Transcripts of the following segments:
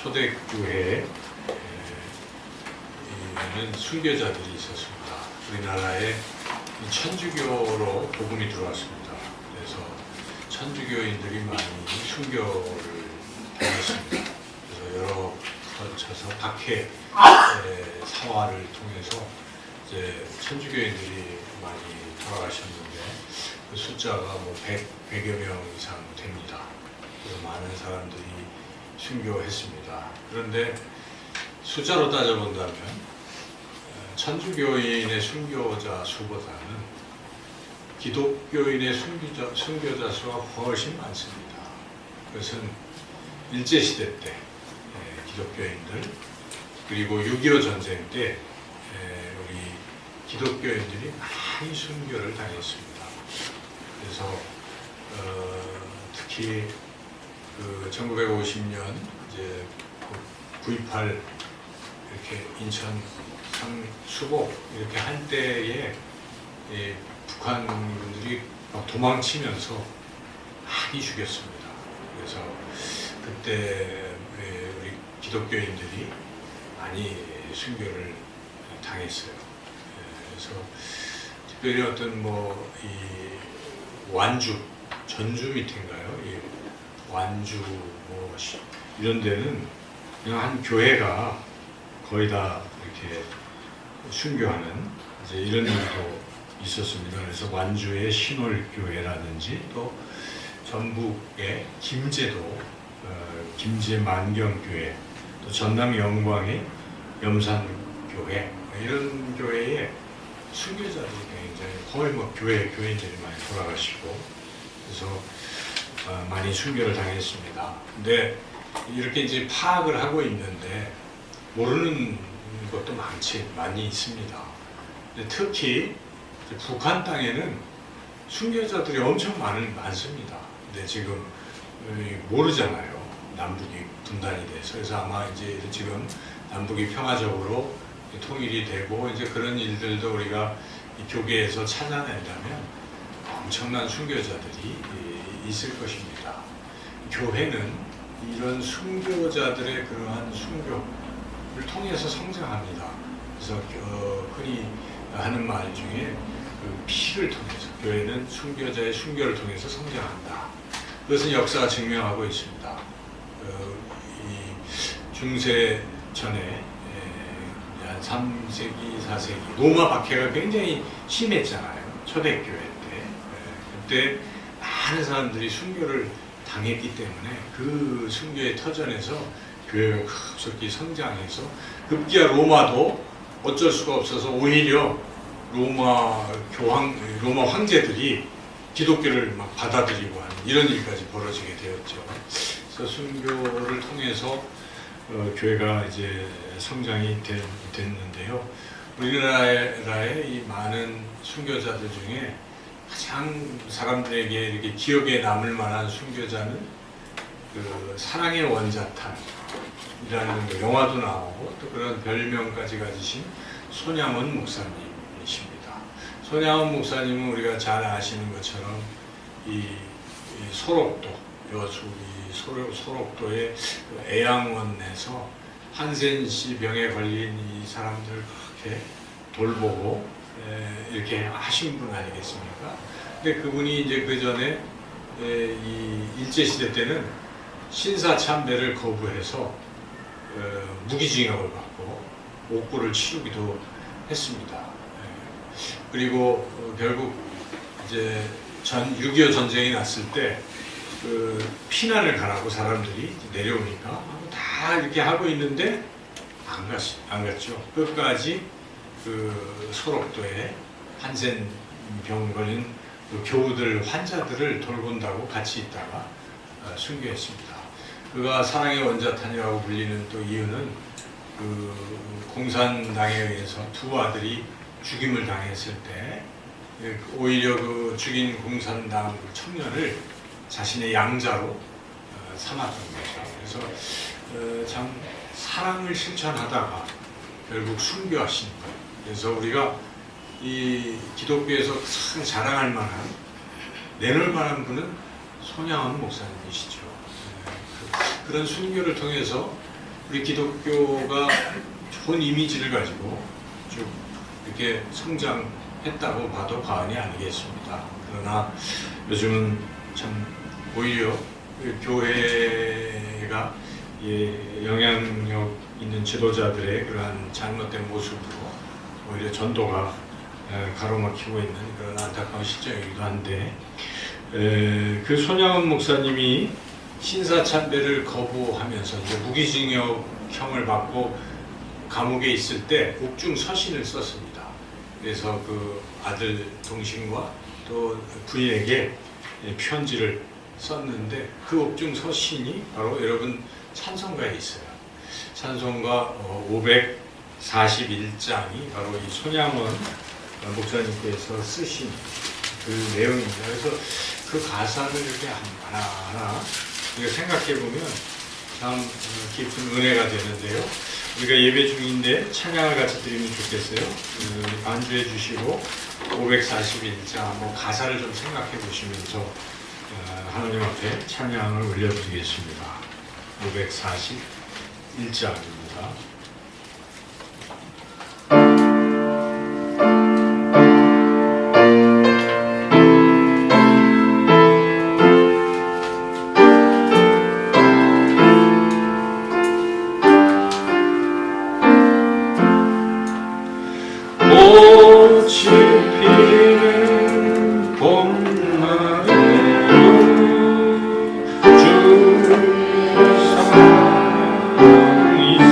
초대교회에는 순교자들이 있었습니다. 우리나라에 천주교로 복음이 들어왔습니다. 그래서 천주교인들이 많이 순교를 당했습니다. 그래서 여러 거쳐서 박해 사화를 통해서 이제 천주교인들이 많이 돌아가셨는데 그 숫자가 뭐 100여 명 이상 됩니다. 그래서 많은 사람들이 순교했습니다. 그런데 숫자로 따져본다면 천주교인의 순교자 수보다는 기독교인의 순교자 수가 훨씬 많습니다. 그것은 일제시대 때 기독교인들 그리고 6.25 전쟁 때 우리 기독교인들이 많이 순교를 당했습니다. 그래서 특히 그 1950년 이제 9.28 이렇게 인천 수복 이렇게 할 때에 북한 분들이 막 도망치면서 많이 죽였습니다. 그래서 그때 우리 기독교인들이 많이 순교를 당했어요. 그래서 특별히 어떤 뭐 이 완주, 전주 밑인가요? 이 완주 뭐 이런 데는 그냥 한 교회가 거의 다 이렇게 순교하는 이제 이런 일도 있었습니다. 그래서 완주의 신월교회라든지 또 전북의 김제도 김제만경교회 또 전남 영광의 염산교회 이런 교회에 순교자들이 굉장히 거의 뭐 교인들이 많이 돌아가시고 그래서 많이 순교를 당했습니다. 근데 이렇게 이제 파악을 하고 있는데 모르는 것도 많이 있습니다. 근데 특히 북한 땅에는 순교자들이 엄청 많습니다. 근데 지금 모르잖아요. 남북이 분단이 돼서. 그래서 아마 이제 지금 남북이 평화적으로 통일이 되고 이제 그런 일들도 우리가 이 교계에서 찾아낸다면 엄청난 순교자들이 있을 것입니다. 교회는 이런 순교자들의 그러한 순교를 통해서 성장합니다. 그래서 흔히 하는 말 중에 그 피를 통해서 교회는 순교자의 순교를 통해서 성장한다. 그것은 역사가 증명하고 있습니다. 이 중세 전에 한 3세기, 4세기 로마 박해가 굉장히 심했잖아요. 초대교회 때. 그때 많은 사람들이 순교를 당했기 때문에 그 순교의 터전에서 교회가 급속히 성장해서 급기야 로마도 어쩔 수가 없어서 오히려 로마 황제들이 기독교를 막 받아들이고 하는 이런 일까지 벌어지게 되었죠. 그래서 순교를 통해서 교회가 이제 성장이 됐는데요. 우리나라의 이 많은 순교자들 중에 가장 사람들에게 이렇게 기억에 남을 만한 순교자는 그 사랑의 원자탄이라는 영화도 나오고 또 그런 별명까지 가지신 손양원 목사님이십니다. 손양원 목사님은 우리가 잘 아시는 것처럼 이 소록도 여수 소록도의 애양원에서 한센씨 병에 걸린 이 사람들 그렇게 돌보고 이렇게 하신 분 아니겠습니까? 근데 그분이 이제 그 전에 이 일제시대 때는 신사참배를 거부해서 무기징역을 받고 옥고를 치르기도 했습니다. 그리고 결국 이제 6.25 전쟁이 났을 때 그 피난을 가라고 사람들이 내려오니까 다 이렇게 하고 있는데 안 갔죠. 끝까지 그 소록도에 한센 병 걸린 그 교우들 환자들을 돌본다고 같이 있다가 순교했습니다. 그가 사랑의 원자탄이라고 불리는 또 이유는 그 공산당에 의해서 두 아들이 죽임을 당했을 때 오히려 그 죽인 공산당 청년을 자신의 양자로 삼았던 거죠. 그래서 참 사랑을 실천하다가 결국 순교하신 거예요. 그래서 우리가 이 기독교에서 참 자랑할 만한, 내놓을 만한 분은 손양원 목사님이시죠. 그런 순교를 통해서 우리 기독교가 좋은 이미지를 가지고 쭉 이렇게 성장했다고 봐도 과언이 아니겠습니다. 그러나 요즘은 참 오히려 교회가 영향력 있는 지도자들의 그러한 잘못된 모습으로 오히려 전도가 가로막히고 있는 그런 안타까운 실정이기도 한데, 그 손양원 목사님이 신사참배를 거부하면서 이제 무기징역형을 받고 감옥에 있을 때 옥중 서신을 썼습니다. 그래서 그 아들 동신과 또 부인에게 편지를 썼는데, 그 옥중 서신이 바로 여러분 찬송가에 있어요. 찬송가 541장이 바로 이 손양원 목사님께서 쓰신 그 내용입니다. 그래서 그 가사를 이렇게 하나하나 우리가 생각해 보면 참 깊은 은혜가 되는데요. 우리가 예배 중인데 찬양을 같이 드리면 좋겠어요. 반주해 주시고 541장 한번 가사를 좀 생각해 보시면서 하나님 앞에 찬양을 올려드리겠습니다. 541장입니다. 주 사랑 있으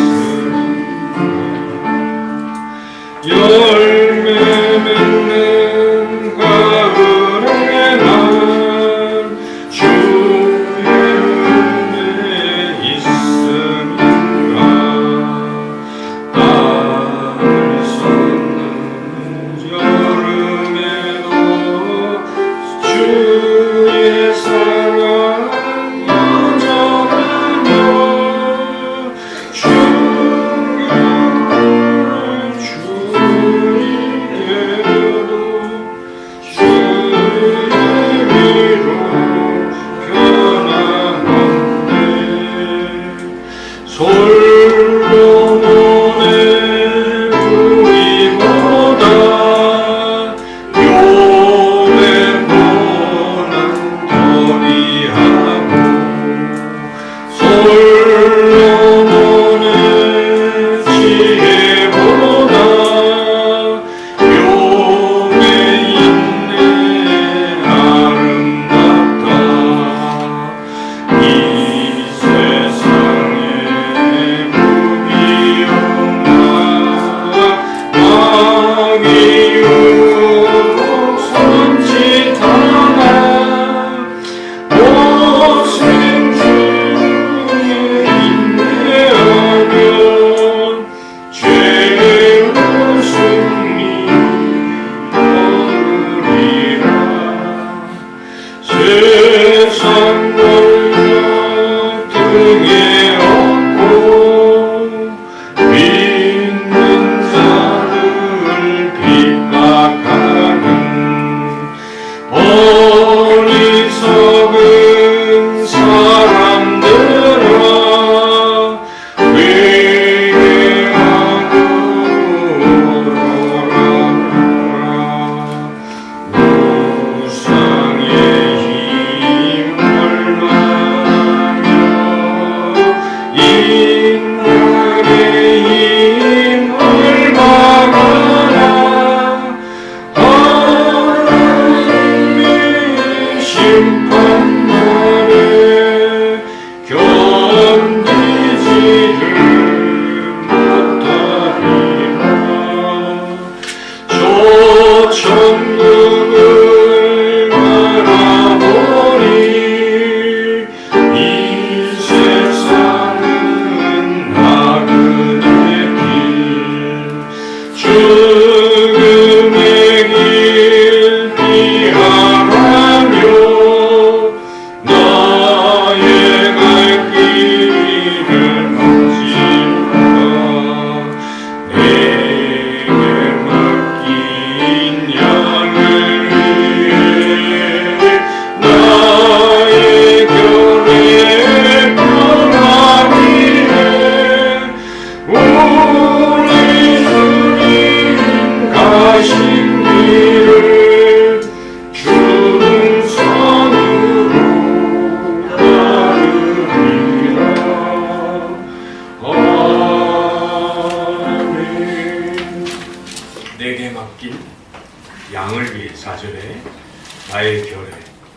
나의 결의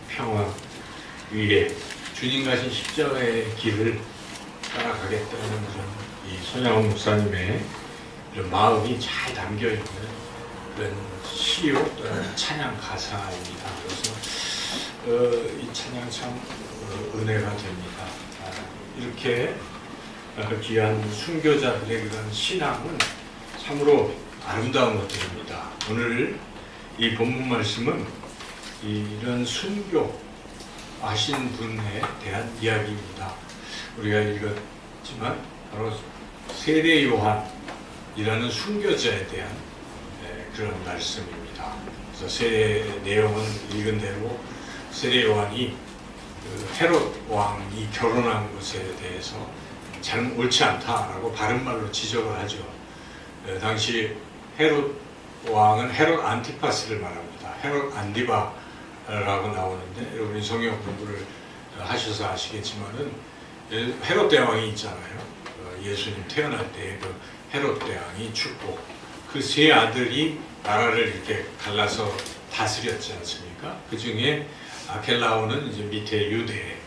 평화 위에 주님 가신 십자가의 길을 따라가겠다는 이 손양원 목사님의 이런 마음이 잘 담겨 있는 그런 시요 또는 찬양 가사입니다. 그래서 이 찬양 참 은혜가 됩니다. 이렇게 귀한 순교자들의 그런 신앙은 참으로 아름다운 것들입니다. 오늘 이 본문 말씀은 이런 순교 하신 분에 대한 이야기입니다. 우리가 읽었지만 바로 세례 요한이라는 순교자에 대한 그런 말씀입니다. 그래서 세례 내용은 읽은 대로 세례 요한이 헤롯 왕이 결혼한 것에 대해서 잘 옳지 않다라고 바른 말로 지적을 하죠. 당시 헤롯 왕은 헤롯 안티파스를 말합니다. 헤롯 안디바라고 나오는데 여러분이 성경 공부를 하셔서 아시겠지만은 헤롯 대왕이 있잖아요. 예수님 태어날 때 그 헤롯 대왕이 죽고 그 세 아들이 나라를 이렇게 갈라서 다스렸지 않습니까? 그 중에 아켈라오는 이제 밑에 유대를,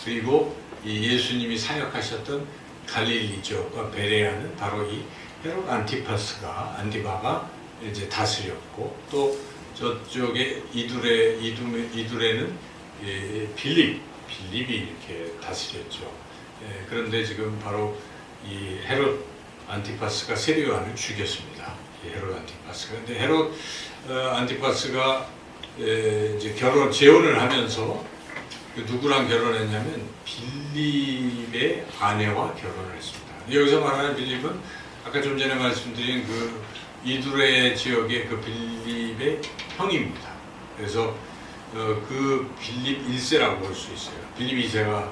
그리고 이 예수님이 사역하셨던 갈릴리 쪽과 베레아는 바로 이 헤롯 안디바가 이제 다스렸고, 또 저쪽에 이두레는 빌립이 이렇게 다스렸죠. 그런데 지금 바로 이 헤롯 안티파스가 세례 요한을 죽였습니다. 헤롯 안티파스가. 근데 헤롯 안티파스가 이제 재혼을 하면서 누구랑 결혼했냐면 빌립의 아내와 결혼을 했습니다. 여기서 말하는 빌립은 아까 좀 전에 말씀드린 그 이두레 지역의 그 빌립의 형입니다. 그래서 그 빌립 1세라고 볼 수 있어요. 빌립 2세가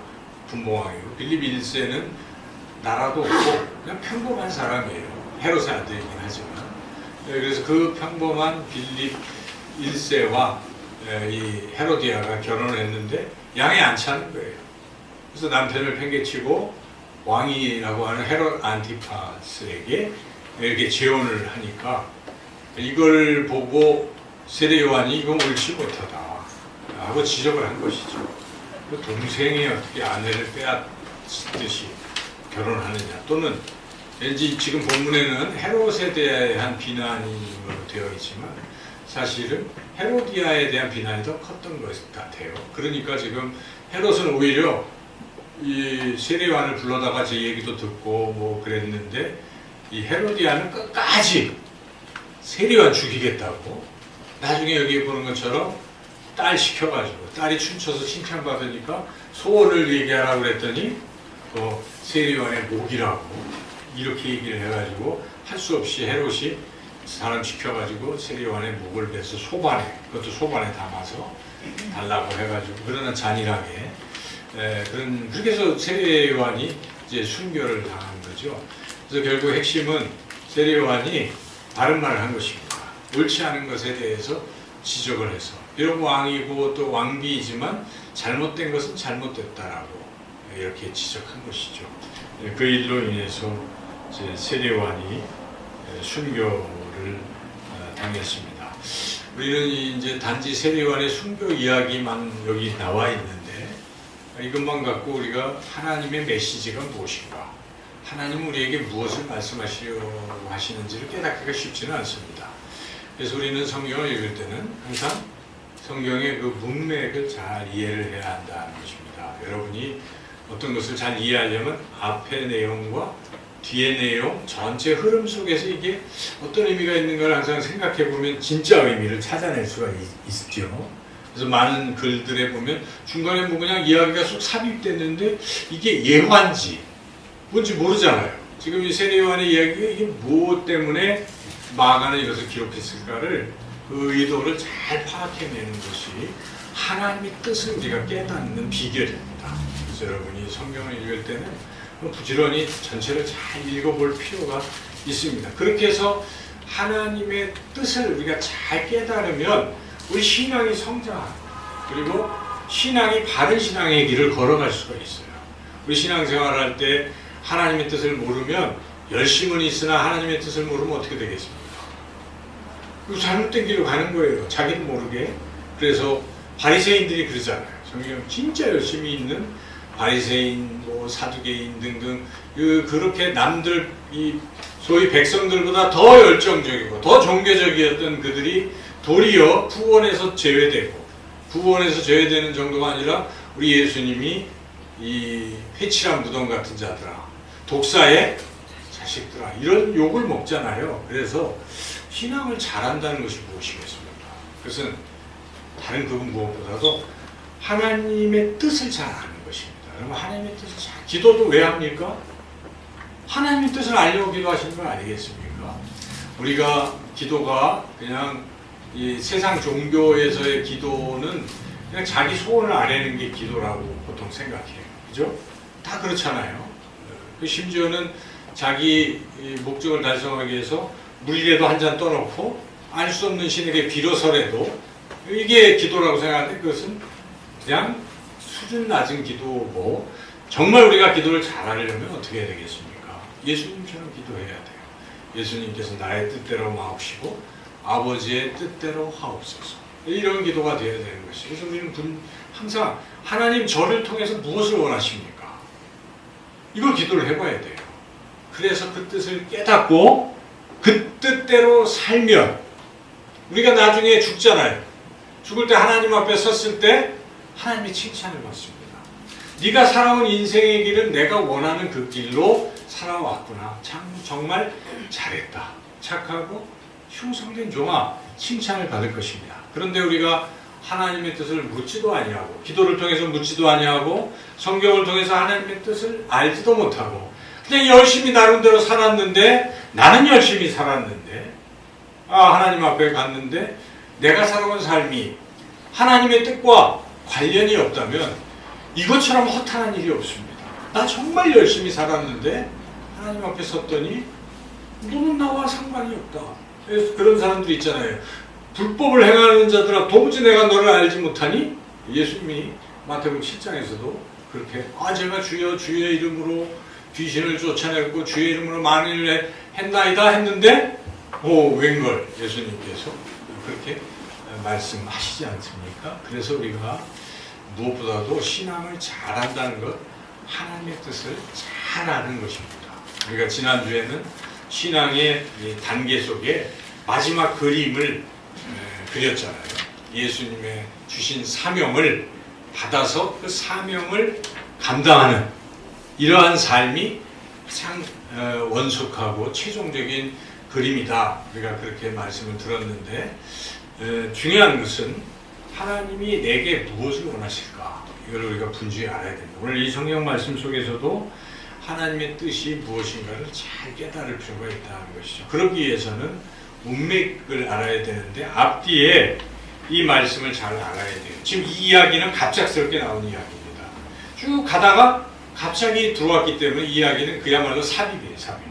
분봉왕이고, 빌립 1세는 나라도 없고 그냥 평범한 사람이에요. 헤롯의 아들이긴 하지만. 그래서 그 평범한 빌립 1세와 이 헤로디아가 결혼을 했는데 양이 안 차는 거예요. 그래서 남편을 팽개치고 왕이라고 하는 헤롯 안티파스에게 이렇게 재혼을 하니까 이걸 보고 세례 요한이 이건 옳지 못하다 하고 지적을 한 것이죠. 그 동생이 어떻게 아내를 빼앗듯이 결혼하느냐, 또는 왠지 지금 본문에는 헤롯에 대한 비난이 되어 있지만 사실은 헤로디아에 대한 비난이 더 컸던 것 같아요. 그러니까 지금 헤롯은 오히려 이 세례 요한을 불러다가 제 얘기도 듣고 뭐 그랬는데, 이 헤로디아는 끝까지 세례 요한 죽이겠다고, 나중에 여기 보는 것처럼 딸 시켜가지고 딸이 춤춰서 칭찬받으니까 소원을 얘기하라고 그랬더니 세례 요한의 목이라고 이렇게 얘기를 해가지고 할 수 없이 헤롯이 사람 시켜가지고 세례 요한의 목을 베서 소반에, 그것도 소반에 담아서 달라고 해가지고, 그러나 잔인하게 그렇게 해서 세례 요한이 이제 순교를 당한 거죠. 그래서 결국 핵심은 세례 요한이 바른 말을 한 것입니다. 옳지 않은 것에 대해서 지적을 해서, 비록 왕이고 또 왕비이지만 잘못된 것은 잘못됐다라고 이렇게 지적한 것이죠. 그 일로 인해서 이제 세례 요한이 순교를 당했습니다. 우리는 이제 단지 세례 요한의 순교 이야기만 여기 나와 있는데, 이것만 갖고 우리가 하나님의 메시지가 무엇인가, 하나님은 우리에게 무엇을 말씀하시려고 하시는지를 깨닫기가 쉽지는 않습니다. 그래서 우리는 성경을 읽을 때는 항상 성경의 그 문맥을 잘 이해를 해야 한다는 것입니다. 여러분이 어떤 것을 잘 이해하려면 앞의 내용과 뒤의 내용, 전체 흐름 속에서 이게 어떤 의미가 있는가를 항상 생각해 보면 진짜 의미를 찾아낼 수가 있죠. 그래서 많은 글들에 보면 중간에 뭐 그냥 이야기가 쏙 삽입됐는데 이게 예화인지 뭔지 모르잖아요. 지금 이 세례 요한의 이야기가 이게 무엇 때문에 마가는 이것을 기록했을까를 그 의도를 잘 파악해내는 것이 하나님의 뜻을 우리가 깨닫는 비결입니다. 그래서 여러분이 성경을 읽을 때는 부지런히 전체를 잘 읽어볼 필요가 있습니다. 그렇게 해서 하나님의 뜻을 우리가 잘 깨달으면 우리 신앙이 성장하고, 그리고 신앙이 바른 신앙의 길을 걸어갈 수가 있어요. 우리 신앙생활을 할 때 하나님의 뜻을 모르면 열심은 있으나 하나님의 뜻을 모르면 어떻게 되겠습니까? 잘못된 길로 가는 거예요. 자기는 모르게. 그래서 바리새인들이 그러잖아요. 성경 진짜 열심히 있는 바리새인, 뭐 사두개인 등등 그렇게 남들 이 소위 백성들보다 더 열정적이고 더 종교적이었던 그들이 도리어 구원에서 제외되고 구원에서 제외되는 정도가 아니라 우리 예수님이 이 회칠한 무덤 같은 자들아, 독사의 자식들아 이런 욕을 먹잖아요. 그래서 신앙을 잘한다는 것이 무엇이겠습니까? 그것은 다른 그건 무엇보다도 하나님의 뜻을 잘 아는 것입니다. 그러면 하나님의 뜻을 잘, 기도도 왜 합니까? 하나님의 뜻을 알려고 기도하시는 거 아니겠습니까? 우리가 기도가 그냥 이 세상 종교에서의 기도는 그냥 자기 소원을 아뢰는 게 기도라고 보통 생각해요. 그죠? 다 그렇잖아요. 심지어는 자기 목적을 달성하기 위해서 물이라도 한 잔 떠놓고 알 수 없는 신에게 빌어서라도 이게 기도라고 생각하는데 그것은 그냥 수준 낮은 기도고 정말 우리가 기도를 잘하려면 어떻게 해야 되겠습니까? 예수님처럼 기도해야 돼요. 예수님께서 나의 뜻대로 마옵시고 아버지의 뜻대로 하옵소서. 이런 기도가 되어야 되는 것이죠. 그래서 우리는 항상 하나님 저를 통해서 무엇을 원하십니까? 이걸 기도를 해봐야 돼요. 그래서 그 뜻을 깨닫고 그 뜻대로 살면 우리가 나중에 죽잖아요. 죽을 때 하나님 앞에 섰을 때 하나님이 칭찬을 받습니다. 네가 살아온 인생의 길은 내가 원하는 그 길로 살아왔구나. 정말 잘했다. 착하고 흉성된 종아, 칭찬을 받을 것입니다. 그런데 우리가 하나님의 뜻을 묻지도 아니하고 기도를 통해서 묻지도 아니하고 성경을 통해서 하나님의 뜻을 알지도 못하고 그냥 열심히 나름대로 살았는데 나는 열심히 살았는데 하나님 앞에 갔는데 내가 살아온 삶이 하나님의 뜻과 관련이 없다면 이것처럼 허탄한 일이 없습니다. 나 정말 열심히 살았는데 하나님 앞에 섰더니 너는 나와 상관이 없다. 그래서 그런 사람들이 있잖아요. 불법을 행하는 자들아 도무지 내가 너를 알지 못하니? 예수님이 마태복음 7장에서도 그렇게 제가 주의 이름으로 귀신을 쫓아내고 주의 이름으로 많은 일을 했나이다 했는데 웬걸 예수님께서 그렇게 말씀하시지 않습니까? 그래서 우리가 무엇보다도 신앙을 잘한다는 것, 하나님의 뜻을 잘 아는 것입니다. 우리가 지난주에는 신앙의 단계 속에 마지막 그림을 그렸잖아요. 예수님의 주신 사명을 받아서 그 사명을 감당하는 이러한 삶이 가장 원숙하고 최종적인 그림이다. 우리가 그렇게 말씀을 들었는데 중요한 것은 하나님이 내게 무엇을 원하실까? 이걸 우리가 분주히 알아야 됩니다. 오늘 이 성경 말씀 속에서도 하나님의 뜻이 무엇인가를 잘 깨달을 필요가 있다는 것이죠. 그러기 위해서는 문맥을 알아야 되는데 앞뒤에 이 말씀을 잘 알아야 돼요. 지금 이 이야기는 갑작스럽게 나온 이야기입니다. 쭉 가다가 갑자기 들어왔기 때문에 이 이야기는 그야말로 삽입이에요. 삽입.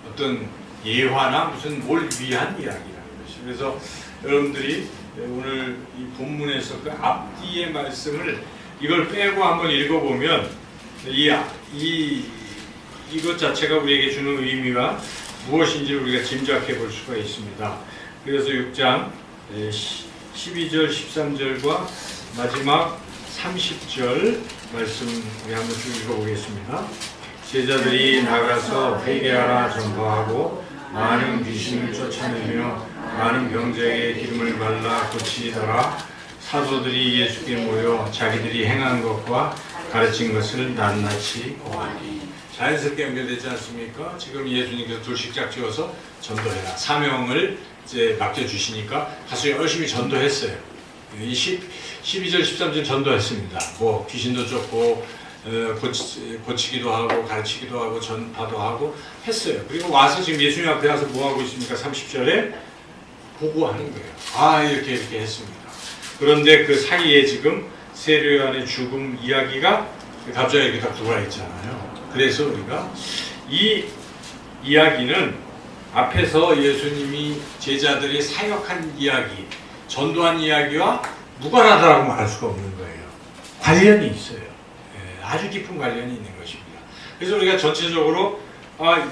어떤 예화나 무슨 뭘 위한 이야기라는 것이죠. 그래서 여러분들이 오늘 이 본문에서 그 앞뒤의 말씀을 이걸 빼고 한번 읽어보면 이것 자체가 우리에게 주는 의미가 무엇인지 우리가 짐작해 볼 수가 있습니다. 그래서 6장 12절 13절과 마지막 30절 말씀 우리 한번 쭉 읽어보겠습니다. 제자들이 나가서 회개하라 전파하고 많은 귀신을 쫓아내며 많은 병자에게 기름을 발라 고치더라. 사도들이 예수께 모여 자기들이 행한 것과 가르친 것을 낱낱이 고하니. 자연스럽게 연결되지 않습니까? 지금 예수님께서 둘씩 지어서 전도해라. 사명을 이제 맡겨주시니까 가서 열심히 전도했어요. 12절, 13절 전도했습니다. 뭐 귀신도 쫓고 고치기도 하고 가르치기도 하고 전파도 하고 했어요. 그리고 와서 지금 예수님 앞에 와서 뭐 하고 있습니까? 30절에 보고하는 거예요. 이렇게 했습니다. 그런데 그 사이에 지금 세례요한의 죽음 이야기가 갑자기 이렇게 딱 들어와 있잖아요. 그래서 우리가 이 이야기는 앞에서 예수님이 제자들이 사역한 이야기, 전도한 이야기와 무관하다라고 말할 수가 없는 거예요. 관련이 있어요. 아주 깊은 관련이 있는 것입니다. 그래서 우리가 전체적으로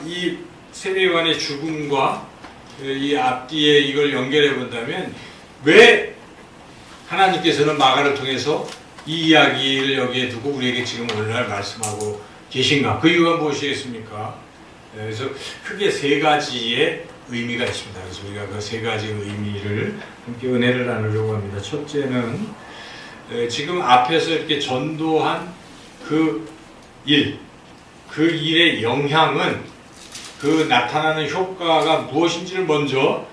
이 세례요한의 죽음과 이 앞뒤에 이걸 연결해 본다면 왜 하나님께서는 마가를 통해서 이 이야기를 여기에 두고 우리에게 지금 오늘날 말씀하고 계신가? 그 이유가 무엇이겠습니까? 그래서 크게 세 가지의 의미가 있습니다. 그래서 우리가 그 세 가지 의미를 함께 은혜를 나누려고 합니다. 첫째는 지금 앞에서 이렇게 전도한 그 일의 영향은 그 나타나는 효과가 무엇인지를 먼저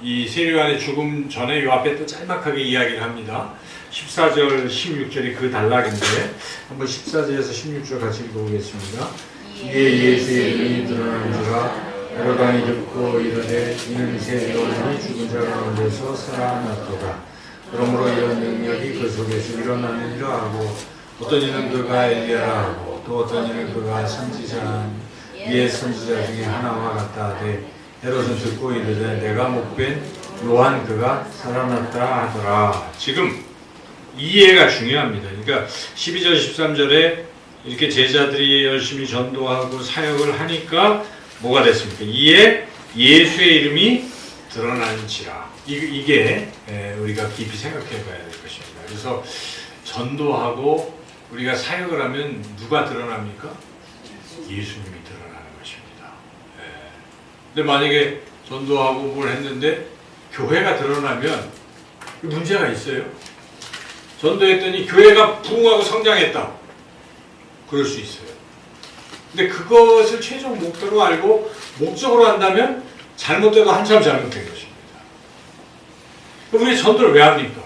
이 세례요한의 죽음 전에 이 앞에 또 짤막하게 이야기를 합니다. 14절, 16절이 그 단락인데 한번 14절에서 16절 같이 읽어보겠습니다. 이에 예수의 이름이 드러난지라 헤로당이 듣고 이르되 이는 세례요한이 죽은 자 가운데서 살아났도다. 그러므로 이런 능력이 그 속에서 일어나느니라 하고 어떤 이는 그가 엘리야라 하고 또 어떤 이는 그가 선지자 이에 선지자 중에 하나와 같다 하되 헤롯은 듣고 이르되 내가 목된 요한 그가 살아났다 하더라. 지금 이해가 중요합니다. 그러니까 12절 13절에 이렇게 제자들이 열심히 전도하고 사역을 하니까 뭐가 됐습니까? 이에 예수의 이름이 드러난지라. 이게 우리가 깊이 생각해 봐야 될 것입니다. 그래서 전도하고 우리가 사역을 하면 누가 드러납니까? 예수님이 드러나는 것입니다. 근데 만약에 전도하고 뭘 했는데 교회가 드러나면 문제가 있어요. 전도했더니 교회가 부흥하고 성장했다. 그럴 수 있어요. 근데 그것을 최종 목표로 알고 목적으로 한다면 잘못돼도 한참 잘못된 것입니다. 우리 전도를 왜 합니까?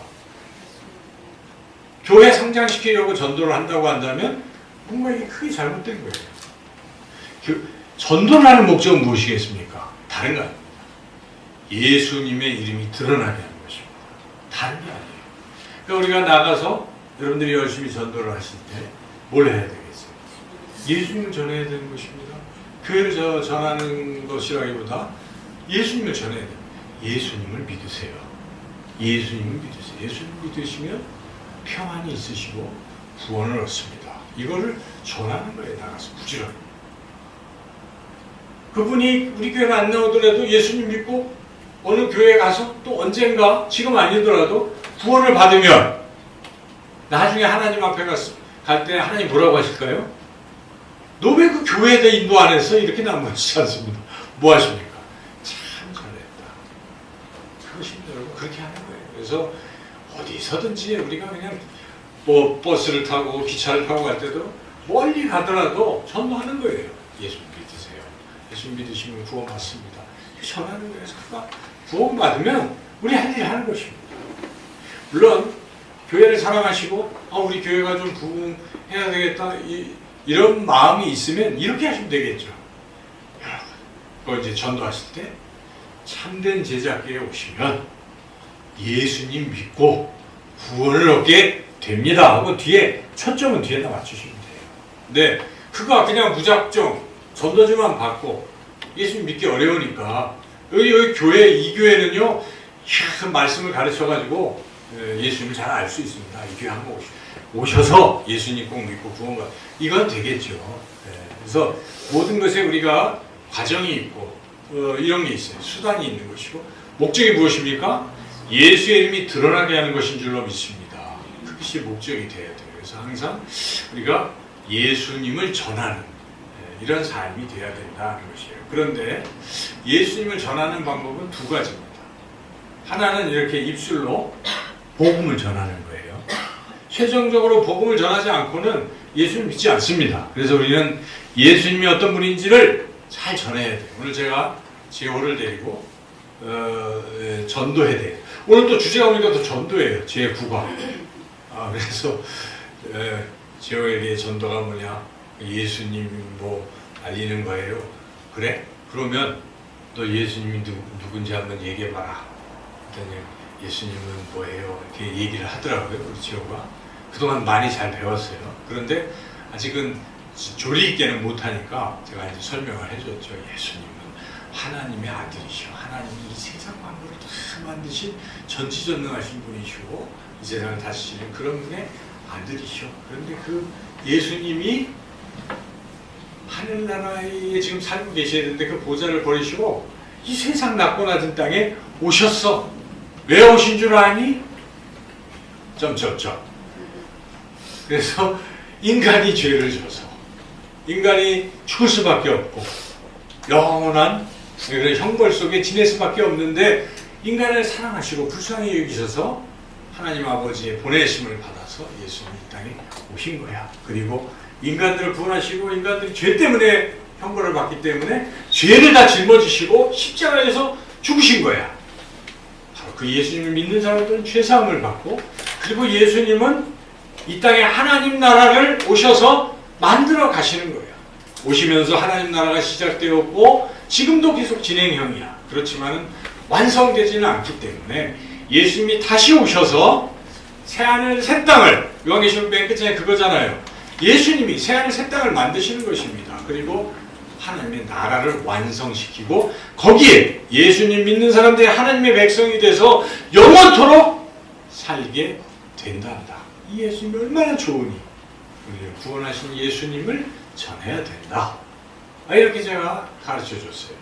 교회 성장시키려고 전도를 한다고 한다면 뭔가 이게 크게 잘못된 거예요. 전도를 하는 목적은 무엇이겠습니까? 다른 거 아닙니다. 예수님의 이름이 드러나게 하는 것입니다. 다른 게 아니에요. 그러니까 우리가 나가서 여러분들이 열심히 전도를 하실 때 뭘 해야 되겠어요? 예수님을 전해야 되는 것입니다. 교회를 전하는 것이라기보다 예수님을 전해야 돼요. 예수님을 믿으세요. 예수님을 믿으세요. 예수님을 믿으시면 평안이 있으시고 구원을 얻습니다. 이거를 전하는 거예요. 나가서 부지런히. 그분이 우리 교회를 안 나오더라도 예수님 믿고 어느 교회에 가서 또 언젠가 지금 아니더라도 구원을 받으면 나중에 하나님 앞에 갈 때 하나님 뭐라고 하실까요? 너 왜 그 교회에 대해 인도 안 했어? 이렇게 남으시지 않습니다. 뭐 하십니까? 참 잘했다. 그것입니다. 여러분 그렇게 하는 거예요. 그래서 어디서든지 우리가 그냥 뭐 버스를 타고 기차를 타고 갈 때도 멀리 가더라도 전도하는 거예요. 예수 믿으세요. 예수 믿으시면 구원 받습니다. 전하는 거예요. 그래서 구원 받으면 우리 할 일 하는 것입니다. 물론 교회를 사랑하시고 우리 교회가 좀 부흥해야 되겠다 이런 마음이 있으면 이렇게 하시면 되겠죠. 여러분 이제 전도하실 때 참된 제자께 오시면 예수님 믿고 구원을 얻게 됩니다 하고 뒤에 초점은 뒤에다 맞추시면 돼요. 근데 그가 그냥 무작정 전도지만 받고 예수님 믿기 어려우니까 여기 교회 이 교회는요 그 말씀을 가르쳐가지고 예수님을 잘 알 수 있습니다. 이 교회 한번 오셔서 예수님 꼭 믿고 구원 받 이건 되겠죠. 그래서 모든 것에 우리가 과정이 있고 이런 게 있어요. 수단이 있는 것이고 목적이 무엇입니까? 예수의 이름이 드러나게 하는 것인 줄로 믿습니다. 그것이 목적이 되어야 돼요. 그래서 항상 우리가 예수님을 전하는 이런 삶이 되어야 된다는 것이에요. 그런데 예수님을 전하는 방법은 두 가지입니다. 하나는 이렇게 입술로 복음을 전하는 거예요. 최종적으로 복음을 전하지 않고는 예수님 믿지 않습니다. 그래서 우리는 예수님이 어떤 분인지를 잘 전해야 돼요. 오늘 제가 제호를 데리고 전도해야 돼요. 오늘 또 주제가 오니까 또 전도예요. 제9과. 그래서 제호에게 전도가 뭐냐? 예수님 뭐 알리는 거예요. 그래? 그러면 너 예수님이 누군지 한번 얘기해봐라. 그랬더니 예수님은 뭐예요? 이렇게 얘기를 하더라고요. 우리 지호가. 그동안 많이 잘 배웠어요. 그런데 아직은 조리 있게는 못하니까 제가 이제 설명을 해줬죠. 예수님은 하나님의 아들이시오. 하나님이 이 세상 만물을 다 만드신 전지전능하신 분이시고 이 세상을 다스리는 그런 분의 아들이시오. 그런데 그 예수님이 하늘나라에 지금 살고 계셔야 되는데 그 보좌를 버리시고 이 세상 낮고 낮은 땅에 오셨어. 왜 오신 줄 아니? 점점점. 그래서 인간이 죄를 져서 인간이 죽을 수밖에 없고 영원한 그런 형벌 속에 지낼 수밖에 없는데 인간을 사랑하시고 불쌍히 여기셔서 하나님 아버지의 보내심을 받아서 예수님이 이 땅에 오신 거야. 그리고 인간들을 구원하시고 인간들이 죄 때문에 형벌을 받기 때문에 죄를 다 짊어지시고 십자가에서 죽으신 거야. 바로 그 예수님을 믿는 사람들은 죄사함을 받고 그리고 예수님은 이 땅에 하나님 나라를 오셔서 만들어 가시는 거예요. 오시면서 하나님 나라가 시작되었고 지금도 계속 진행형이야. 그렇지만은 완성되지는 않기 때문에 예수님이 다시 오셔서 새하늘 새 땅을 요한계시록 맨 끝에 그거잖아요. 예수님이 새하늘 새 땅을 만드시는 것입니다. 그리고 하나님의 나라를 완성시키고 거기에 예수님 믿는 사람들이 하나님의 백성이 돼서 영원토록 살게 된단다. 이 예수님이 얼마나 좋으니 우리를 구원하신 예수님을 전해야 된다. 이렇게 제가 가르쳐줬어요.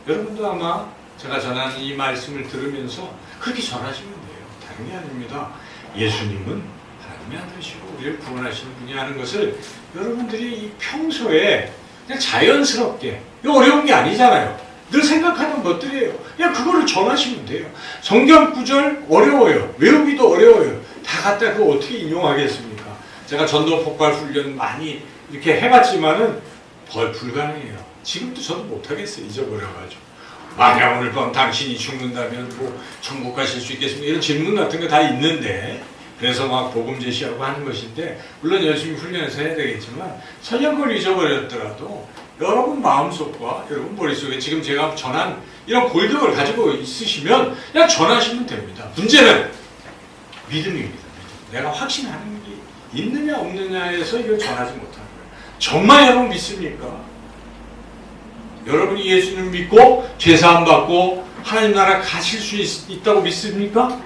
여러분도 아마 제가 전하는 이 말씀을 들으면서 그렇게 전하시면 돼요. 다른 게 아닙니다. 예수님은 하나님의 아들이시고 우리를 구원하시는 분이 하는 것을 여러분들이 이 평소에 그냥 자연스럽게, 이거 어려운 게 아니잖아요. 늘 생각하는 것들이에요. 그냥 그거를 전하시면 돼요. 성경 구절 어려워요. 외우기도 어려워요. 다 갖다 그거 어떻게 인용하겠습니까? 제가 전도 폭발 훈련 많이 이렇게 해봤지만은 불가능해요. 지금도 저도 못하겠어요. 잊어버려가지고. 만약 오늘 밤 당신이 죽는다면 뭐 천국 가실 수 있겠습니까? 이런 질문 같은 거 다 있는데 그래서 막 복음 제시하고 하는 것인데 물론 열심히 훈련해서 해야 되겠지만 설령 그걸 잊어버렸더라도 여러분 마음속과 여러분 머릿속에 지금 제가 전한 이런 골격을 가지고 있으시면 그냥 전하시면 됩니다. 문제는 믿음입니다. 내가 확신하는 게 있느냐 없느냐에서 이걸 전하지 못하는 거예요. 정말 여러분 믿습니까? 여러분이 예수님을 믿고 죄사함 받고 하나님 나라 가실 수 있다고 믿습니까?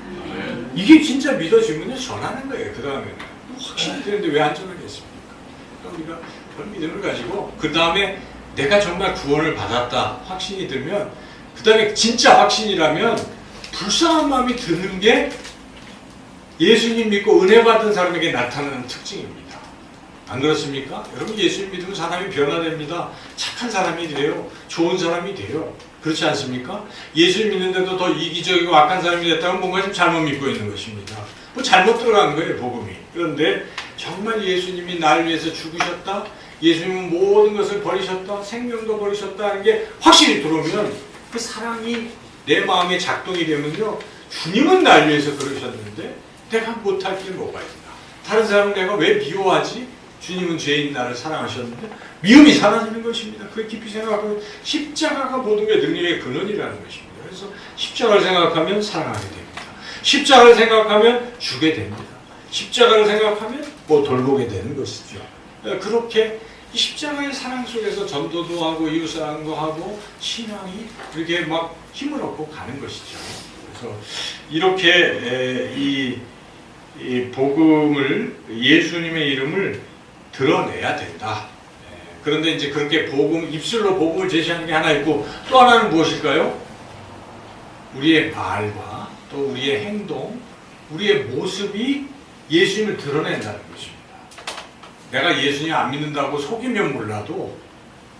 이게 진짜 믿어지면요 전하는 거예요. 그 다음에는 확신이 되는데 왜 안 전하겠습니까? 그러니까 우리가 그런 믿음을 가지고 그 다음에 내가 정말 구원을 받았다 확신이 들면 그 다음에 진짜 확신이라면 불쌍한 마음이 드는 게 예수님 믿고 은혜 받은 사람에게 나타나는 특징입니다. 안 그렇습니까? 여러분 예수님 믿으면 사람이 변화됩니다. 착한 사람이 돼요. 좋은 사람이 돼요. 그렇지 않습니까? 예수님 믿는데도 더 이기적이고 악한 사람이 됐다면 뭔가 좀 잘못 믿고 있는 것입니다. 뭐 잘못 들어간 거예요, 복음이. 그런데 정말 예수님이 나를 위해서 죽으셨다. 예수님은 모든 것을 버리셨다. 생명도 버리셨다 하는 게 확실히 들어오면 그 사랑이 내 마음에 작동이 되면요. 주님은 날 위해서 그러셨는데 내가 못할 게 뭐가 있나. 다른 사람은 내가 왜 미워하지? 주님은 죄인 나를 사랑하셨는데 미움이 사라지는 것입니다. 그걸 깊이 생각하면 십자가가 모든 게 능력의 근원이라는 것입니다. 그래서 십자가를 생각하면 사랑하게 됩니다. 십자가를 생각하면 주게 됩니다. 십자가를 생각하면 뭐 돌보게 되는 것이죠. 그렇게 이 십자가의 사랑 속에서 전도도 하고 이웃사랑도 하고 신앙이 이렇게 막 힘을 얻고 가는 것이죠. 그래서 이렇게 이 복음을 예수님의 이름을 드러내야 된다. 그런데 이제 그렇게 입술로 복음을 제시하는 게 하나 있고 또 하나는 무엇일까요? 우리의 말과 또 우리의 행동, 우리의 모습이 예수님을 드러낸다는 것입니다. 내가 예수님 안 믿는다고 속이면 몰라도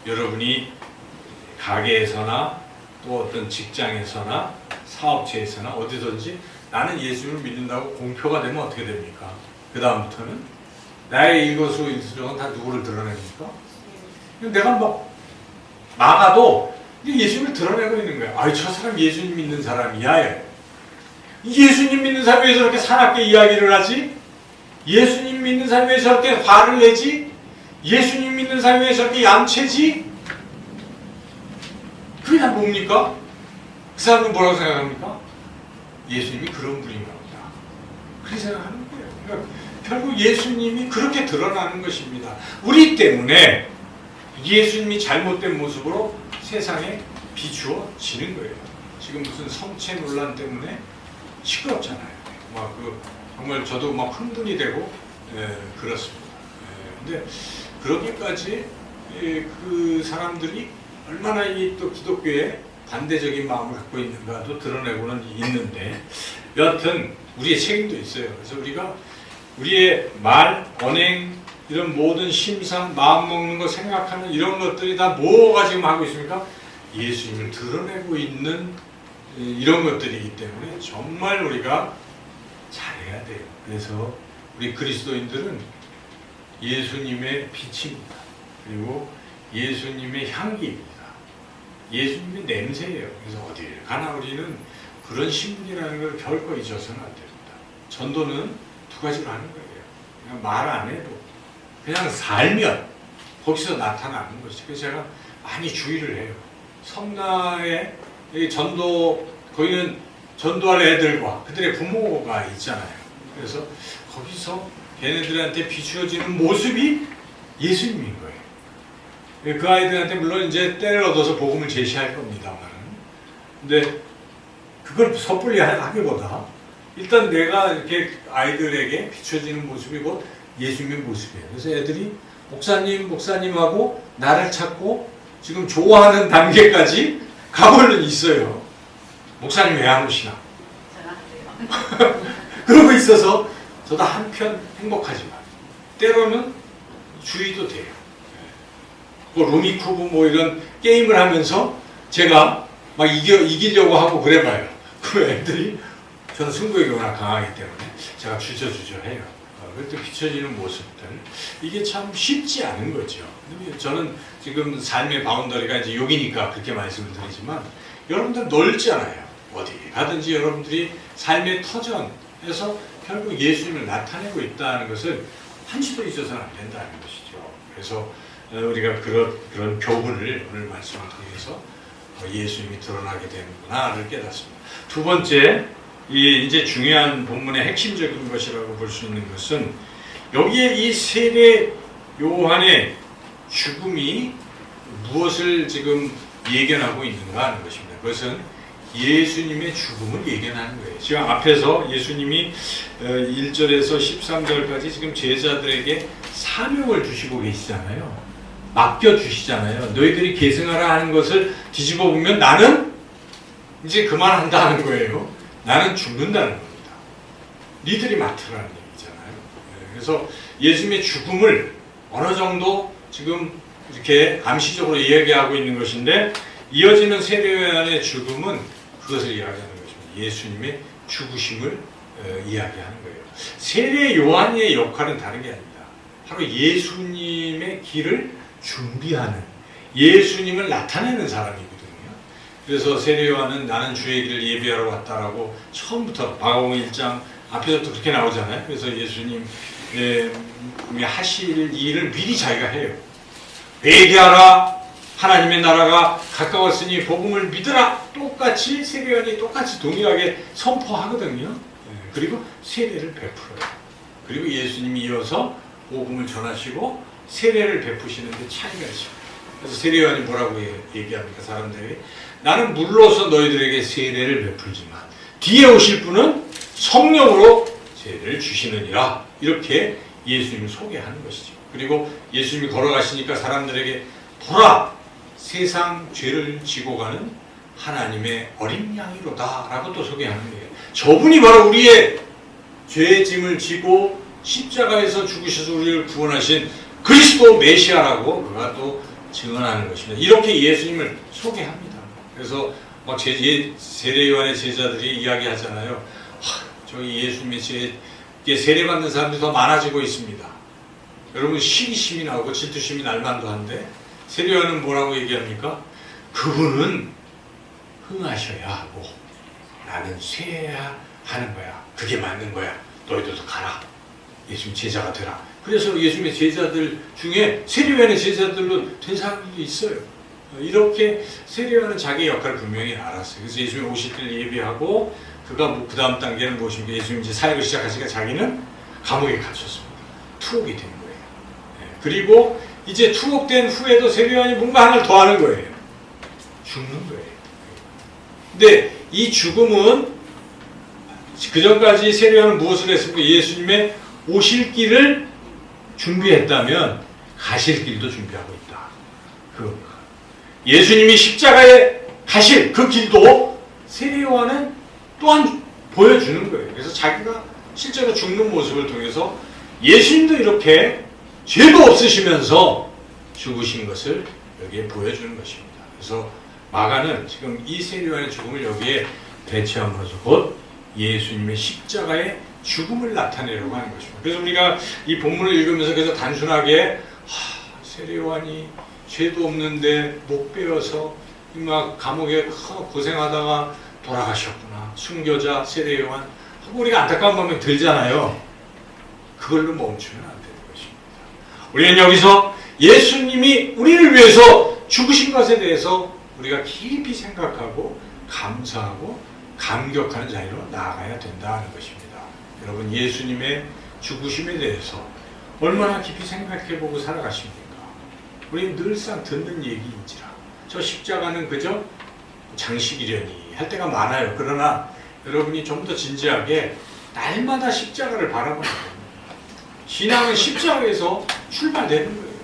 여러분이 가게에서나 또 어떤 직장에서나 사업체에서나 어디든지 나는 예수님을 믿는다고 공표가 되면 어떻게 됩니까? 그 다음부터는 나의 이것으로 인수정은 다 누구를 드러냅니까? 내가 막 막아도 예수님을 드러내고 있는 거야. 아이 저 사람 예수님 믿는 사람이야. 예수님 믿는 사람이 왜 저렇게 사납게 이야기를 하지? 예수님 믿는 사람이 왜 저렇게 화를 내지? 예수님 믿는 사람이 왜 저렇게 얌체지? 그게 다 뭡니까? 그 사람은 뭐라고 생각합니까? 예수님이 그런 분인가 보다. 그렇게 생각하는 거예요. 그러니까 결국 예수님이 그렇게 드러나는 것입니다. 우리 때문에 예수님이 잘못된 모습으로 세상에 비추어지는 거예요. 지금 무슨 성체 논란 때문에 시끄럽잖아요. 정말 저도 막 흥분이 되고 그렇습니다. 근데 그렇게까지 그 사람들이 얼마나 이 또 기독교에 반대적인 마음을 갖고 있는가도 드러내고는 있는데 여하튼 우리의 책임도 있어요. 그래서 우리가 우리의 말, 언행, 이런 모든 심상, 마음 먹는 거, 생각하는 이런 것들이 다 뭐가 지금 하고 있습니까? 예수님을 드러내고 있는 이런 것들이기 때문에 정말 우리가 잘해야 돼요. 그래서 우리 그리스도인들은 예수님의 빛입니다. 그리고 예수님의 향기입니다. 예수님의 냄새예요. 그래서 어디를 가나 우리는 그런 신분이라는 걸 결코 잊어서는 안 됩니다. 전도는 두 가지로 하는 거예요. 그냥 말 안 해도 그냥 살면 거기서 나타나는 것이죠. 그래서 제가 많이 주의를 해요. 성나에 전도, 거기는 전도할 애들과 그들의 부모가 있잖아요. 그래서 거기서 걔네들한테 비추어지는 모습이 예수님인 거예요. 그 아이들한테 물론 이제 때를 얻어서 복음을 제시할 겁니다만, 근데 그걸 섣불리 하기보다 일단 내가 이렇게 아이들에게 비춰지는 모습이 곧 예수님의 모습이에요. 그래서 애들이 목사님하고 나를 찾고 지금 좋아하는 단계까지 가고는 있어요. 목사님 왜 안 오시나? 그러고 있어서 저도 한편 행복하지만 때로는 주의도 돼요. 뭐 루미쿠브 뭐 이런 게임을 하면서 제가 막 이기려고 하고 그래봐요. 그 애들이, 저는 승부욕이 워낙 강하기 때문에 제가 주저주저 해요. 그때 비춰지는 모습들, 이게 참 쉽지 않은 거죠. 저는 지금 삶의 바운더리가 이제 여기니까 그렇게 말씀을 드리지만, 여러분들 넓잖아요. 어디 가든지 여러분들이 삶의 터전에서 결국 예수님을 나타내고 있다는 것을 한시도 잊어서는 안 된다는 것이죠. 그래서 우리가 그런 교훈을 오늘 말씀을 통해서 예수님이 드러나게 되는구나를 깨닫습니다. 두 번째, 이제 중요한 본문의 핵심적인 것이라고 볼 수 있는 것은, 여기에 이 세례 요한의 죽음이 무엇을 지금 예견하고 있는가 하는 것입니다. 그것은 예수님의 죽음을 예견하는 거예요. 지금 앞에서 예수님이 1절에서 13절까지 지금 제자들에게 사명을 주시고 계시잖아요. 맡겨주시잖아요. 너희들이 계승하라 하는 것을 뒤집어 보면 나는 이제 그만한다는 거예요. 나는 죽는다는 겁니다. 니들이 맡으라는 얘기잖아요. 그래서 예수님의 죽음을 어느 정도 지금 이렇게 암시적으로 이야기하고 있는 것인데, 이어지는 세례요한의 죽음은 그것을 이야기하는 것입니다. 예수님의 죽으심을 이야기하는 거예요. 세례요한의 역할은 다른 게 아닙니다. 바로 예수님의 길을 준비하는, 예수님을 나타내는 사람이거든요. 그래서 세례요한은 나는 주의 길을 예비하러 왔다라고 처음부터 마가복음 1장 앞에서부터 그렇게 나오잖아요. 그래서 예수님이 하실 일을 미리 자기가 해요. 회개하라, 하나님의 나라가 가까웠으니 복음을 믿으라, 똑같이 세례요한이 똑같이 동일하게 선포하거든요. 그리고 세례를 베풀어요. 그리고 예수님이 이어서 복음을 전하시고 세례를 베푸시는데 차이가 있어요. 그래서 세례요한이 뭐라고 얘기합니까? 사람들이 나는 물로서 너희들에게 세례를 베풀지만 뒤에 오실 분은 성령으로 세례를 주시느니라, 이렇게 예수님을 소개하는 것이죠. 그리고 예수님이 걸어가시니까 사람들에게 보라, 세상 죄를 지고 가는 하나님의 어린 양이로다 라고 또 소개하는 거예요. 저분이 바로 우리의 죄의 짐을 지고 십자가에서 죽으셔서 우리를 구원하신 그리스도 메시아라고 그가 또 증언하는 것입니다. 이렇게 예수님을 소개합니다. 그래서 막 세례요한의 제자들이 이야기하잖아요. 저희 예수님의 세례받는 사람들이 더 많아지고 있습니다. 여러분, 시기심이 나오고 질투심이 날만도 한데 세례요한은 뭐라고 얘기합니까? 그분은 흥하셔야 하고 나는 쇠해야 하는 거야. 그게 맞는 거야. 너희들도 가라. 예수님 제자가 되라. 그래서 예수님의 제자들 중에 세례요한의 제자들로 된 사람들도 있어요. 이렇게 세례요한은 자기의 역할을 분명히 알았어요. 그래서 예수님 오실 때를 예비하고, 그가 그 다음 단계는 무엇입니까? 예수님 이제 사역을 시작하시니까 자기는 감옥에 갇혔습니다. 투옥이 된 거예요. 그리고 이제 투옥된 후에도 세례요한이 뭔가 하나를 더 하는 거예요. 죽는 거예요. 근데 이 죽음은, 그 전까지 세례요한은 무엇을 했습니까? 예수님의 오실 길을 준비했다면 가실 길도 준비하고 있다. 예수님이 십자가에 가실 그 길도 세례요한은 또한 보여주는 거예요. 그래서 자기가 실제로 죽는 모습을 통해서 예수님도 이렇게 죄도 없으시면서 죽으신 것을 여기에 보여주는 것입니다. 그래서 마가는 지금 이 세리요한의 죽음을 여기에 배치함으로써 곧 예수님의 십자가의 죽음을 나타내려고 하는 것입니다. 그래서 우리가 이 본문을 읽으면서 그래서 단순하게 세리요한이 죄도 없는데 못 배워서 막 감옥에 고생하다가 돌아가셨구나. 순교자 세리요한 하고 우리가 안타까운 마음이 들잖아요. 그걸로 멈추면 안 되는 것입니다. 우리는 여기서 예수님이 우리를 위해서 죽으신 것에 대해서 우리가 깊이 생각하고 감사하고 감격하는 자리로 나아가야 된다는 것입니다. 여러분, 예수님의 죽으심에 대해서 얼마나 깊이 생각해보고 살아가십니까? 우리는 늘상 듣는 얘기인지라 저 십자가는 그저 장식이려니 할 때가 많아요. 그러나 여러분이 좀 더 진지하게 날마다 십자가를 바라봐야 됩니다. 신앙은 십자가에서 출발되는 거예요.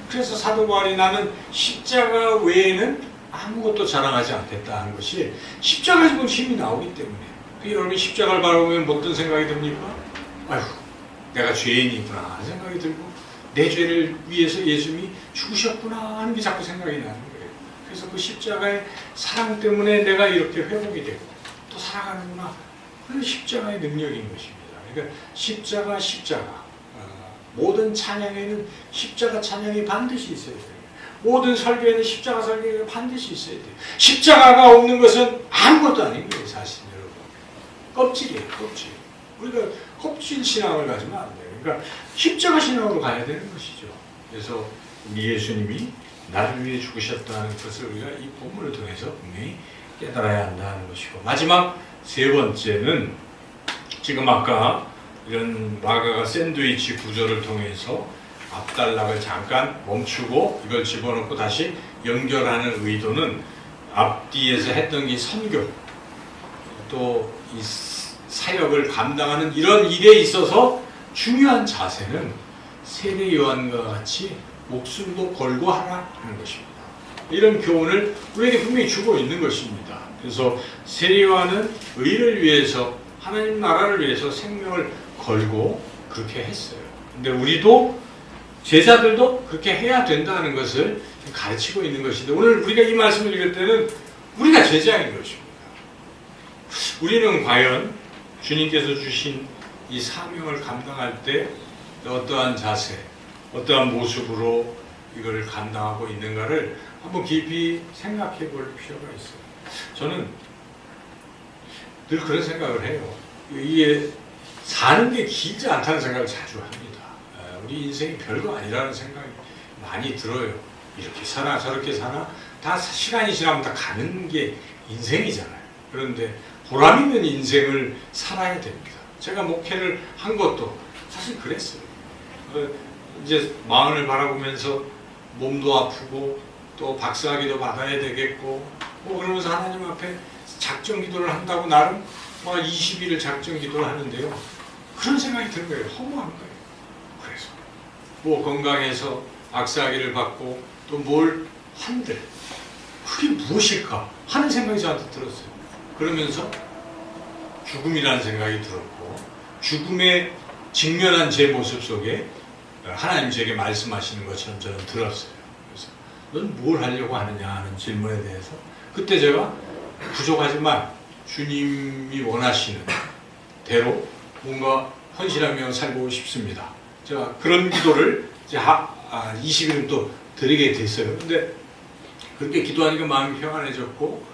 그래서 사도 바울이 나는 십자가 외에는 아무것도 자랑하지 않겠다 하는 것이 십자가에서 보면 힘이 나오기 때문에. 여러분 십자가를 바라보면 어떤 생각이 듭니까? 아휴, 내가 죄인이구나 하는 생각이 들고 내 죄를 위해서 예수님이 죽으셨구나 하는 게 자꾸 생각이 나는 거예요. 그래서 그 십자가의 사랑 때문에 내가 이렇게 회복이 되고 또 살아가는구나. 그런 십자가의 능력인 것입니다. 그러니까 십자가 모든 찬양에는 십자가 찬양이 반드시 있어야 돼요. 모든 설교에는 십자가 설교가 반드시 있어야 돼요. 십자가가 없는 것은 아무것도 아닌 거예요. 사실 여러분. 껍질이에요. 껍질. 우리가 껍질 신앙을 가지면 안 돼요. 그러니까 십자가 신앙으로 가야 되는 것이죠. 그래서 우리 예수님이 나를 위해 죽으셨다는 것을 우리가 이 본문을 통해서 분명히 깨달아야 한다는 것이고, 마지막 세 번째는 지금 아까 이런 마가가 샌드위치 구조를 통해서 앞단락을 잠깐 멈추고 이걸 집어넣고 다시 연결하는 의도는 앞뒤에서 했던 이 선교 또 이 사역을 감당하는 이런 일에 있어서 중요한 자세는 세례 요한과 같이 목숨도 걸고 하라 하는 것입니다. 이런 교훈을 우리에게 분명히 주고 있는 것입니다. 그래서 세례 요한은 의를 위해서 하나님 나라를 위해서 생명을 걸고 그렇게 했어요. 근데 우리도 제자들도 그렇게 해야 된다는 것을 가르치고 있는 것인데, 오늘 우리가 이 말씀을 읽을 때는 우리가 제자인 것입니다. 우리는 과연 주님께서 주신 이 사명을 감당할 때 어떠한 자세, 어떠한 모습으로 이걸 감당하고 있는가를 한번 깊이 생각해 볼 필요가 있어요. 저는 늘 그런 생각을 해요. 이게 사는 게 길지 않다는 생각을 자주 합니다. 우리 인생이 별거 아니라는 생각이 많이 들어요. 이렇게 사나 저렇게 사나 다 시간이 지나면 다 가는 게 인생이잖아요. 그런데 보람 있는 인생을 살아야 됩니다. 제가 목회를 한 것도 사실 그랬어요. 이제 마흔을 바라보면서 몸도 아프고 또 박사학위도 받아야 되겠고 그러면서 하나님 앞에 작정 기도를 한다고 나름 20일을 작정 기도를 하는데요. 그런 생각이 드는 거예요. 허무한 거예요. 그래서 건강해서 박사학위를 받고 또 뭘 한들 그게 무엇일까 하는 생각이 저한테 들었어요. 그러면서 죽음이라는 생각이 들었고, 죽음에 직면한 제 모습 속에 하나님 제게 말씀하시는 것처럼 저는 들었어요. 그래서 넌 뭘 하려고 하느냐 하는 질문에 대해서 그때 제가 부족하지만 주님이 원하시는 대로 뭔가 헌신하며 살고 싶습니다. 제가 그런 기도를 이제 20일은 또 드리게 됐어요. 근데 그렇게 기도하니까 마음이 평안해졌고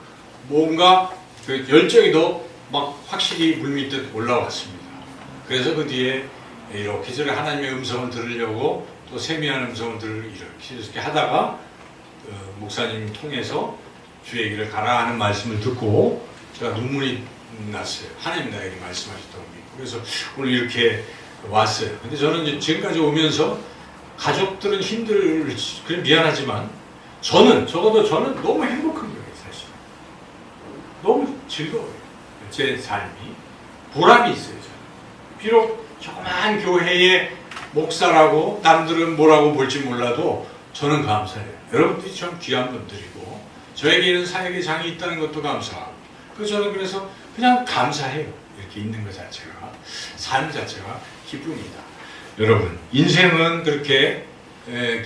뭔가 그 열정이 더 막 확실히 물밀듯 올라왔습니다. 그래서 그 뒤에 이렇게 저렇게 하나님의 음성을 들으려고 또 세미한 음성을 이렇게 하다가 목사님 통해서 주의 길을 가라 하는 말씀을 듣고 제가 눈물이 났어요. 하나님 나에게 말씀하셨다고 믿고. 그래서 오늘 이렇게 왔어요. 근데 저는 이제 지금까지 오면서 가족들은 그래 미안하지만 적어도 저는 너무 행복한 거예요, 사실. 너무 즐거워요. 제 삶이. 보람이 있어요, 저는. 비록 조그만 교회의 목사라고 남들은 뭐라고 볼지 몰라도 저는 감사해요. 여러분들이 참 귀한 분들이고 저에게는 사역의 장이 있다는 것도 감사하고 저는 그래서 그냥 감사해요. 이렇게 이렇게 있는 것 자체가, 삶 자체가 기쁨이다. 여러분, 인생은 그렇게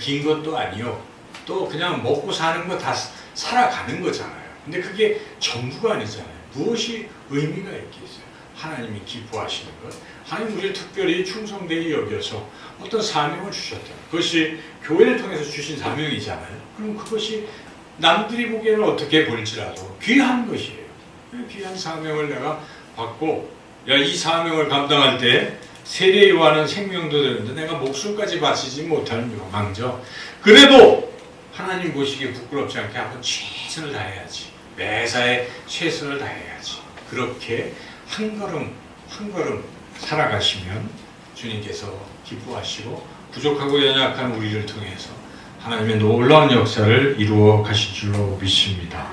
긴 것도 아니요. 또 그냥 먹고 사는 거 다 살아가는 거잖아요. 근데 그게 전부가 아니잖아요. 무엇이 의미가 있겠어요? 하나님이 기뻐하시는 것. 하나님 우리를 특별히 충성되게 여겨서 어떤 사명을 주셨다. 그것이 교회를 통해서 주신 사명이잖아요. 그럼 그것이 남들이 보기에는 어떻게 보일지라도 귀한 것이에요. 귀한 사명을 내가 받고, 야, 이 사명을 감당할 때 세례 요한은 생명도 되는데 내가 목숨까지 바치지 못하는 요망저, 그래도 하나님 보시기에 부끄럽지 않게 한번 최선을 다해야지. 매사에 최선을 다해야지. 그렇게 한 걸음 한 걸음 살아가시면 주님께서 기뻐하시고 부족하고 연약한 우리를 통해서 하나님의 놀라운 역사를 이루어 가실 줄로 믿습니다.